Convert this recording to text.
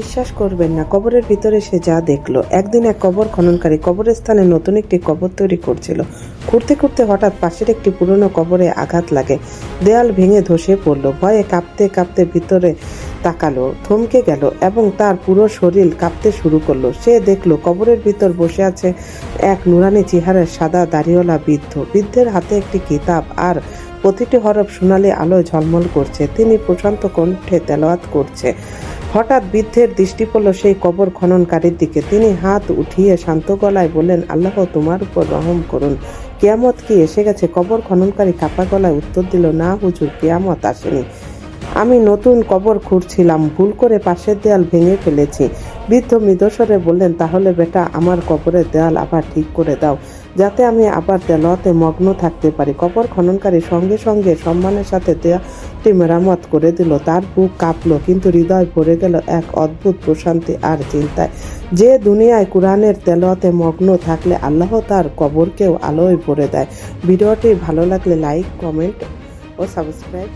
বিশ্বাস করবেন না, কবরের ভিতরে সে যা দেখলো। একদিন এক কবর খননকারী কবরের স্থানে নতুন একটি কবর তৈরি করছিল। খুঁড়তে খুঁড়তে হঠাৎ পাশের একটি পুরনো কবরে আঘাত লাগে। দেয়াল ভেঙে ধসে পড়ল। ভয়ে কাঁপতে কাঁপতে ভিতরে তাকালো, থমকে গেল এবং তার পুরো শরীর কাঁপতে শুরু করলো। সে দেখলো কবরের ভিতর বসে আছে এক নুরানি চেহারার সাদা দাড়িওয়ালা বৃদ্ধ। বৃদ্ধের হাতে একটি কিতাব, আর প্রতিটি হরফ সোনালি আলোয় ঝলমল করছে। তিনি প্রশান্ত কণ্ঠে তেলাওয়াত করছে। হঠাৎ বৃদ্ধের দৃষ্টি পড়ল সেই কবর খননকারীর দিকে। তিনি হাত উঠিয়ে শান্ত গলায় বললেন, আল্লাহ তোমার উপর রহম করুন। কিয়ামত কি এসে গেছে? কবর খননকারী কাঁপা গলায় উত্তর দিল, না হুজুর, কিয়ামত আসেনি। আমি নতুন কবর খুঁড়ছিলাম, ভুল করে পাশের দেয়াল ভেঙে ফেলেছি। বৃদ্ধ মৃদস্বরে বললেন, তাহলে বেটা, আমার কবরের দেয়াল আবার ঠিক করে দাও, যাতে আমি আবার তেলাওয়াতে মগ্ন থাকতে পারি। কবর খননকারী সঙ্গে সঙ্গে সম্মানের সাথে দেয়ালটি মেরামত করে দিল। তার বুক কাঁপলো, কিন্তু হৃদয় ভরে গেল এক অদ্ভুত প্রশান্তি আর চিন্তায়। যে দুনিয়ায় কুরআনের তেলাওয়াতে মগ্ন থাকলে আল্লাহ তার কবরকেও আলোয় ভরে দেয়। ভিডিওটি ভালো লাগলে লাইক, কমেন্ট ও সাবস্ক্রাইব।